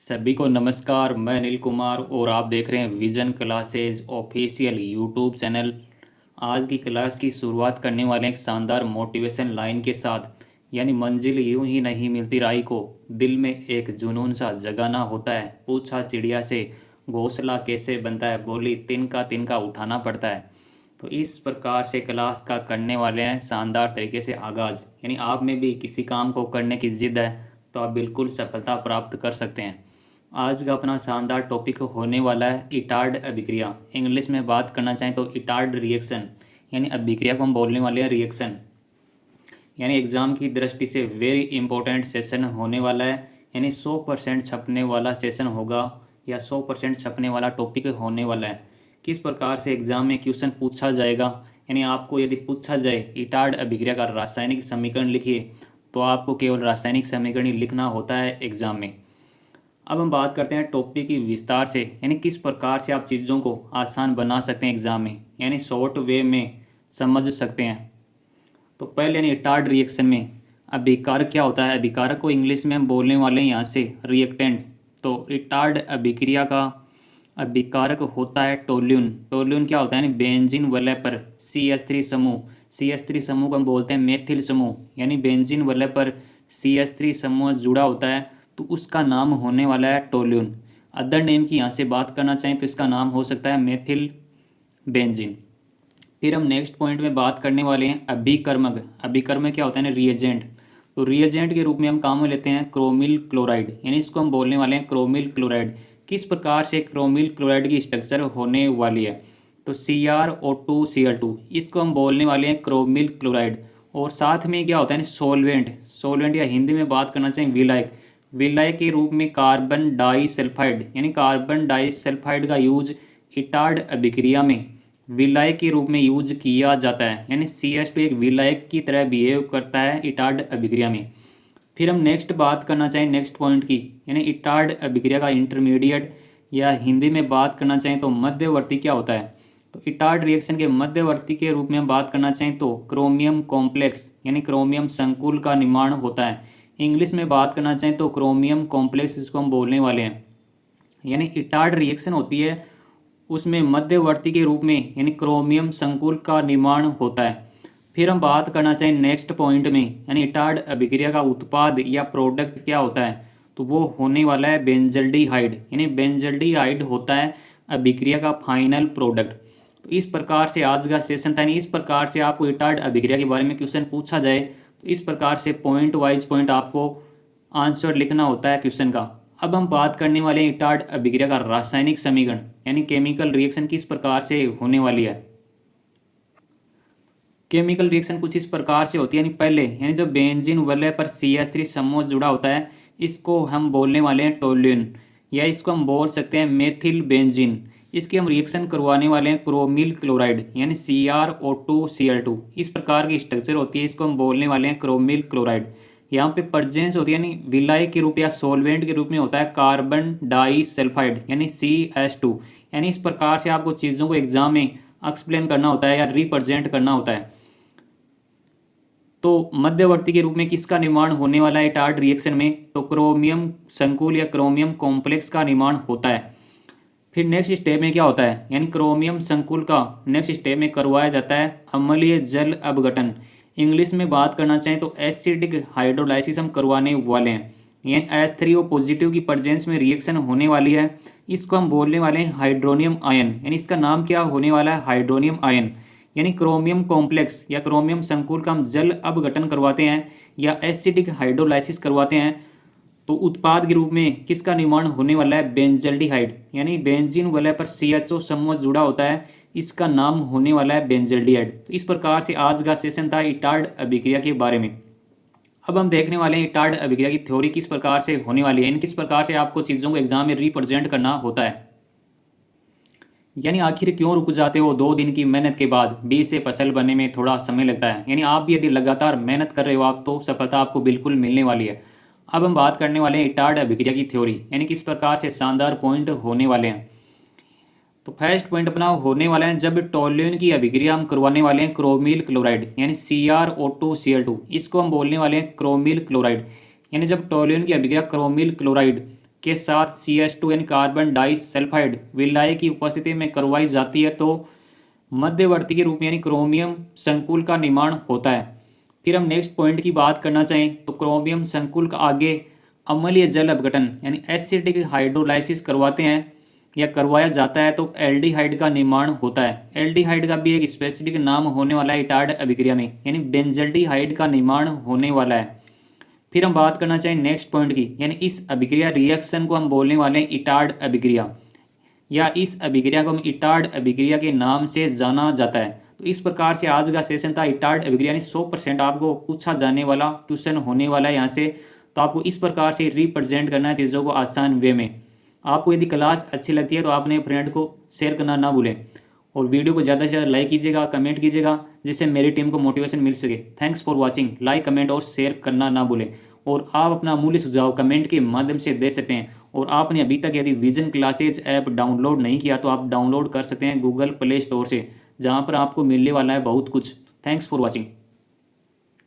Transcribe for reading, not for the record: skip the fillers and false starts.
सभी को नमस्कार। मैं अनिल कुमार और आप देख रहे हैं vision classes official YouTube channel. आज की क्लास की शुरुआत करने वाले एक शानदार मोटिवेशन लाइन के साथ। यानी मंजिल यूं ही नहीं मिलती राही को, दिल में एक जुनून सा जगाना होता है। पूछा चिड़िया से घोंसला कैसे बनता है, बोली तिनका तिनका उठाना पड़ता है। तो इस प्रकार से क्लास का करने वाले हैं शानदार तरीके से आगाज़। यानी आप में भी किसी काम को करने की जिद है तो आप बिल्कुल सफलता प्राप्त कर सकते हैं। आज का अपना शानदार टॉपिक होने वाला है इटार्ड अभिक्रिया। इंग्लिश में बात करना चाहें तो इटार्ड रिएक्शन, यानी अभिक्रिया को हम बोलने वाले हैं रिएक्शन। यानी एग्ज़ाम की दृष्टि से वेरी इंपॉर्टेंट सेशन होने वाला है। यानी 100% छपने वाला सेशन होगा या 100% छपने वाला टॉपिक होने वाला है। किस प्रकार से एग्ज़ाम में क्वेश्चन पूछा जाएगा, यानी आपको यदि पूछा जाए इटार्ड अभिक्रिया का रासायनिक समीकरण लिखिए, तो आपको केवल रासायनिक समीकरण ही लिखना होता है एग्ज़ाम में। अब हम बात करते हैं टॉपिक की विस्तार से, यानी किस प्रकार से आप चीज़ों को आसान बना सकते हैं एग्ज़ाम में, यानी शॉर्ट वे में समझ सकते हैं। तो पहले यानी इटार्ड रिएक्शन में अभिकारक क्या होता है। अभिकारक को इंग्लिश में हम बोलने वाले हैं यहाँ से रिएक्टेंट। तो इटार्ड अभिक्रिया का अभिकारक होता है टोल्यून। टोल्यून क्या होता है, यानी बेंजीन वलय पर CH3 समूह। CH3 समूह को हम बोलते हैं मेथिल समूह। यानी बेंजीन वलय पर CH3 समूह जुड़ा होता है तो उसका नाम होने वाला है टोल्यून। अदर नेम की यहाँ से बात करना चाहें तो इसका नाम हो सकता है मेथिल बेंजीन। फिर हम नेक्स्ट पॉइंट में बात करने वाले हैं अभिकर्मक। अभिकर्मक क्या होता है ना, रिएजेंट। तो रिएजेंट के रूप में हम काम में लेते हैं क्रोमिल क्लोराइड, यानी इसको हम बोलने वाले हैं क्रोमिल क्लोराइड। किस प्रकार से क्रोमिल क्लोराइड की स्ट्रक्चर होने वाली है, तो CrO2Cl2, इसको हम बोलने वाले हैं क्रोमिल क्लोराइड। और साथ में क्या होता है ना, सोलवेंट। सोलवेंट या हिंदी में बात करना चाहें विलायक। विलायक के रूप में कार्बन डाइसल्फाइड, यानी कार्बन डाइसल्फाइड का यूज इटार्ड अभिक्रिया में विलायक के रूप में यूज किया जाता है। यानी CH2 एक विलायक की तरह बिहेव करता है इटार्ड अभिक्रिया में। फिर हम नेक्स्ट बात करना चाहें नेक्स्ट पॉइंट की, यानी इटार्ड अभिक्रिया का इंटरमीडिएट या हिंदी में बात करना चाहें तो मध्यवर्ती क्या होता है। तो इटार्ड रिएक्शन के मध्यवर्ती के रूप में हम बात करना चाहें तो क्रोमियम कॉम्प्लेक्स, यानी क्रोमियम संकुल का निर्माण होता है। इंग्लिश में बात करना चाहें तो क्रोमियम कॉम्प्लेक्स इसको हम बोलने वाले हैं। यानी इटार्ड रिएक्शन होती है उसमें मध्यवर्ती के रूप में यानी क्रोमियम संकुल का निर्माण होता है। फिर हम बात करना चाहें नेक्स्ट पॉइंट में, यानी इटार्ड अभिक्रिया का उत्पाद या प्रोडक्ट क्या होता है, तो वो होने वाला है बेंजल्डिहाइड। यानी बेंजल्डिहाइड होता है अभिक्रिया का फाइनल प्रोडक्ट। तो इस प्रकार से आज का सेशन था। यानी इस प्रकार से आपको इटार्ड अभिक्रिया के बारे में क्वेश्चन पूछा जाए तो इस प्रकार से पॉइंट वाइज पॉइंट आपको आंसर लिखना होता है क्वेश्चन का। अब हम बात करने वाले हैं इटार्ड अभिक्रिया का रासायनिक समीकरण, यानी केमिकल रिएक्शन किस प्रकार से होने वाली है। केमिकल रिएक्शन कुछ इस प्रकार से होती है, यानी पहले यानी जो बेंजीन वलय पर CH3 समूह जुड़ा होता है इसको हम बोलने वाले हैं टोल्यून, या इसको हम बोल सकते हैं मेथिल बेंजीन। इसकी हम रिएक्शन करवाने वाले हैं क्रोमिल क्लोराइड, यानी CrO2Cl2। इस प्रकार की स्ट्रक्चर होती है, इसको हम बोलने वाले हैं क्रोमिल क्लोराइड। यहाँ पे प्रेजेंस होती है, यानी विलायक के रूप या सोलवेंट के रूप में होता है कार्बन डाइसल्फाइड, यानी CH2। यानी इस प्रकार से आपको चीज़ों को एग्जाम में एक्सप्लेन करना होता है या रिप्रेजेंट करना होता है। तो मध्यवर्ती के रूप में किसका निर्माण होने वाला है इटार्ड रिएक्शन में, तो क्रोमियम संकुल या क्रोमियम कॉम्प्लेक्स का निर्माण होता है। फिर नेक्स्ट स्टेप में क्या होता है, यानी क्रोमियम संकुल का नेक्स्ट स्टेप में करवाया जाता है अम्लीय जल अपघटन। इंग्लिश में बात करना चाहें तो एसिडिक हाइड्रोलाइसिस हम करवाने वाले हैं। यानी H3O पॉजिटिव की प्रेजेंस में रिएक्शन होने वाली है, इसको हम बोलने वाले हैं हाइड्रोनियम आयन। यानी इसका नाम क्या होने वाला है, हाइड्रोनियम आयन। यानी क्रोमियम कॉम्प्लेक्स या क्रोमियम संकुल का हम जल अपघटन करवाते हैं या एसिडिक हाइड्रोलाइसिस करवाते हैं तो उत्पाद के रूप में किसका निर्माण होने वाला है, बेंजल्डिहाइड। यानी बेंजीन वलय पर CHO समूह जुड़ा होता है, इसका नाम होने वाला है बेंजल्डिहाइड। तो इस प्रकार से आज का सेशन था इटार्ड अभिक्रिया के बारे में। अब हम देखने वाले हैं इटार्ड अभिक्रिया की थ्योरी किस प्रकार से होने वाली है, इन किस प्रकार से आपको चीज़ों को एग्जाम में रिप्रेजेंट करना होता है। यानी आखिर क्यों रुक जाते हो 2 दिन की मेहनत के बाद, बीज से फसल बनने में थोड़ा समय लगता है। यानी आप भी यदि लगातार मेहनत कर रहे हो आप, तो सफलता आपको बिल्कुल मिलने वाली है। अब हम बात करने वाले हैं इटार्ड अभिक्रिया की थ्योरी, यानी किस प्रकार से शानदार पॉइंट होने वाले हैं। तो फर्स्ट पॉइंट अपना होने वाला है जब टोल्यून की अभिक्रिया हम करवाने वाले हैं क्रोमिल क्लोराइड, यानी CrO2Cl2, इसको हम बोलने वाले हैं क्रोमिल क्लोराइड। यानी जब टोल्यून की अभिक्रिया क्रोमिल क्लोराइड के साथ CH2 यानी कार्बन डाइसल्फाइड विलायक की उपस्थिति में करवाई जाती है तो मध्यवर्ती के रूप में यानी क्रोमियम संकुल का निर्माण होता है। फिर हम नेक्स्ट पॉइंट की बात करना चाहें तो क्रोमियम संकुल का आगे अम्लीय जल अपघटन यानी एसिडिक हाइड्रोलाइसिस करवाते हैं या करवाया जाता है तो एल्डिहाइड का निर्माण होता है। एल्डिहाइड का भी एक स्पेसिफिक नाम होने वाला है इटार्ड अभिक्रिया में, यानी बेंजल्डिहाइड का निर्माण होने वाला है। फिर हम बात करना चाहें नेक्स्ट पॉइंट की, यानी इस अभिक्रिया रिएक्शन को हम बोलने वाले हैं इटार्ड अभिक्रिया, या इस अभिक्रिया को हम इटार्ड अभिक्रिया के नाम से जाना जाता है। तो इस प्रकार से आज का सेशन था इटार्ड अभिक्रिया, यानी 100% आपको पूछा जाने वाला क्वेश्चन होने वाला है यहाँ से। तो आपको इस प्रकार से रिप्रेजेंट करना है चीज़ों को आसान वे में। आपको यदि क्लास अच्छी लगती है तो आपने फ्रेंड को शेयर करना ना भूलें और वीडियो को ज़्यादा से ज़्यादा लाइक कीजिएगा, कमेंट कीजिएगा, जिससे मेरी टीम को मोटिवेशन मिल सके। Thanks for watching. Like, comment और शेयर करना ना भूलें और आप अपना अमूल्य सुझाव कमेंट के माध्यम से दे सकते हैं। और आपने अभी तक यदि विजन क्लासेज ऐप डाउनलोड नहीं किया तो आप डाउनलोड कर सकते हैं गूगल प्ले स्टोर से, जहाँ पर आपको मिलने वाला है बहुत कुछ। Thanks for watching.